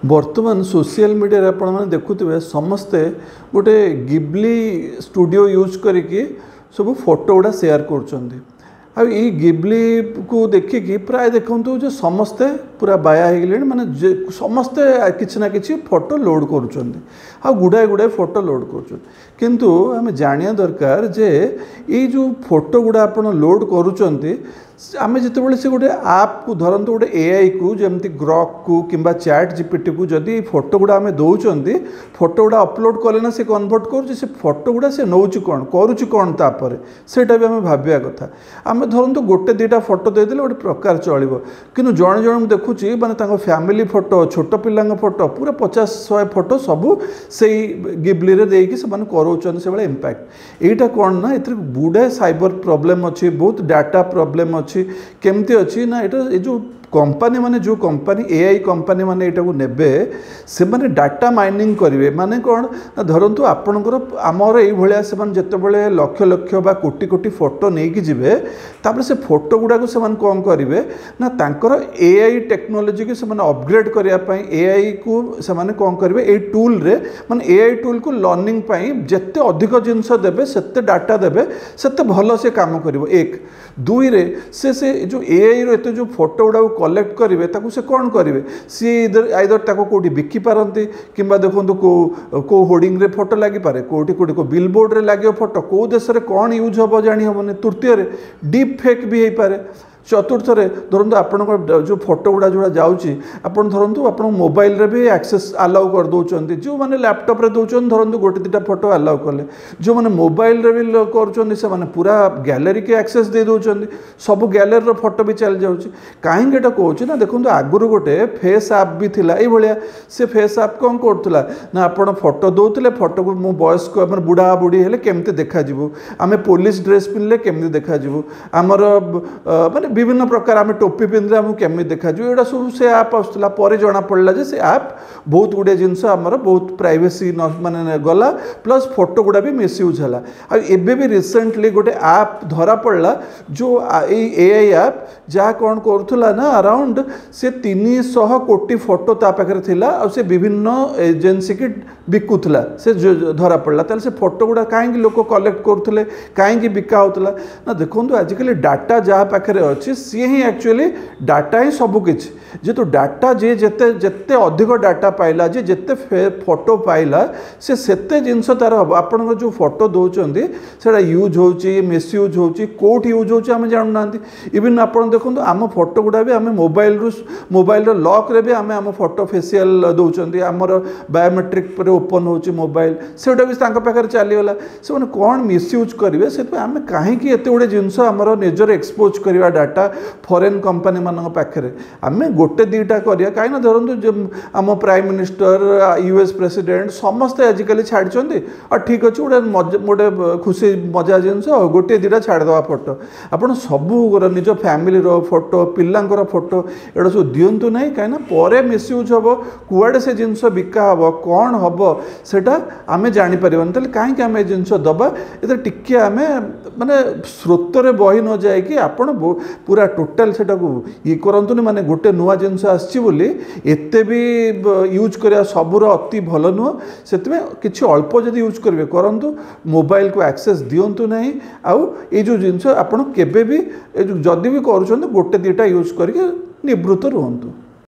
बर्तमान social media आपण मैंने देखुवे समस्ते गोटे गिबली स्टूडियो यूज करके सब फोटो गुड़ा शेयर कर गिबली को देखिकी प्राय देखु जो समस्ते पूरा बाया हो गले माने समस्ते किसी ना कि फोटो लोड कर गुड़ाए गुड़ाए फोटो लोड कर किंतु आम जानिया दरकार जे ये जो फोटो गुड़ा आप लोड करुँच आम जिते से गोटे आप को धरतु गोटे एआई को जमती ग्रॉक को किंबा चैट जीपीटी को जदि फोटो गुड़ा आम दौरान फोटो गुड़ा अपलोड कले ना से कन्वर्ट कर फोटो गुड़ा से नौ कौन करुच्च कौन तापर सेटा भी आम भाविया कथा आम धरतु गोटे दुईटा फोटो देदेले गोटे प्रकार चलो कि जड़े जन देखुची माने फैमिली फोटो छोट पिला फोटो पूरा 50-100 फोटो सबू से गिबली रे देकी से कराउछन से भाई इम्पैक्ट एटा कौन ना ये गुड़ाए साइबर प्रॉब्लम अच्छी बहुत डाटा प्रॉब्लम अच्छी केमती अच्छी ना ये जो कंपनी माने जो कंपनी एआई कंपनी माने एटा को नेबे से माने डाटा माइनिंग करेंगे माने कौन धरतु आपणकर आमर ये से जिते बड़े लक्ष लक्ष बा कोटी कोटी फोटो नहीं कि जीवे तापर से फोटो गुड़ा को से कौन करेंगे ना तांकर एआई टेक्नोलोजी को से अपग्रेड करने एआई को से कौन करेंगे ये टूल रे माने एआई टूल को लर्निंग जिते अधिक जिनस देवे सेते डाटा देवे सेते भल से काम करिवो एक दुई रे से जो एआई रो एते जो फोटो गुड़ा कलेक्ट करेंगे ताकू से कौन करेंगे सी इधर आइदर ताको कोठी बिकी पारंती किंबा देखंतु को होर्डिंग रे फोटो लागी पारे कोठी कोठी को बिलबोर्ड रे लागियो फोटो को देश रे कौन यूज होबो जानी होबने तृतीय रे डीप फेक भी हो पारे चतुर्थ धरतु आपण जो फोटो गुड़ा जो जाऊँगी आपड़ धरतु आप मोबाइल रे भी एक्सेस अलाउ कर दौरान जो मैंने लैपटॉप रे दौरान धरतु गोटे दुटा फोटो अलाउ कले जो मैंने मोबाइल रे भी कर पूरा गैलरी के एक्सेस दे दौरान सब गैलरी फोटो भी चल जाऊँगी कहीं कहूँ ना देखो आगुरी गोटे फेस आप भी थिला ये भाया से फेस आप कौन करूला ना आप फोटो दौले फोटो को मो बयस्क बुढ़ा बुढ़ी हेले केमती देखा आम पुलिस ड्रेस पिंधले केमती देखा आमर माने विभिन्न प्रकार आम टोपी पिंधे आमको केमी देखा एटा सब से आप आसला पर जना पड़ा जे से आप बहुत गुड़े जिनस आमर बहुत प्राइवेसी माने गला प्लस फोटो गुड़ा भी मिसयूज है एबे भी रिसेंटली गोटे आप धरा पड़ा जो एआई आप जहाँ कौन करूला ना अराउंड से 300 कोटी फोटो ता पाखे थिला और से विभिन्न एजेंसी की बिकुला से धरा पड़ा ताले से फोटो गुड़ा कहीं लोक कलेक्ट करुले कहीं बिका होता ना देखो आजिकल डाटा जहाँ पाखे अच्छी सी ही एक्चुअली डाटा ही सबकि जेतु डाटा जे जेते जेते अधिक डाटा पाइला जे जेते फोटो पाइला से सेते जिनस तार हम आपण जो फोटो दौरान से यूज हो मिसयूज हो कौट यूज हो जानूना इवन आप देखो आम फोटो गुड़ा भी आम मोबाइल लॉक रे भी आम फोटो फेसियल दौरान आमर बायोमेट्रिक पर ओपन हो मोबाइल से भी पाखे चलीगला से मैंने कौन मिसयूज करेंगे से आम कहीं एत गुड़े जिनस आमर निजर एक्सपोज करवा डाटा फॉरेन कंपनी मान पाखे आम गोटे दुईटा करिया कहीं धरतु आम प्राइम मिनिस्टर यूएस प्रेसिडेंट समस्ते आजिकल छाड़ी और ठीक अच्छे गोटे खुशी मजा जिनस गोटे दुईटा छाड़देवा फोटो आपड़ सबू निज फैमिली फोटो पिलांकर फोटो एटा सब दिंतु ना कहीं पर मिसयूज हम कुआड़े से जिनस बिका हम कौन हम सेटा आम जापर कहीं आम जिनस दबा ये टिके आम माने स्रोत रे बही न जाए आपण पूरा टोटाल से ये करतुनि माने गोटे नुआ जिनस आसची एते भी यूज करा सबूर अति भल नुह से किसी अल्प जदि यूज करेंगे करंतु मोबाइल को एक्सेस दिंतु ना आउ ये जो जिनस आपड़ केबे भी जदि भी करुँच गोटे दुईटा यूज करके निवृत्त रुहतु।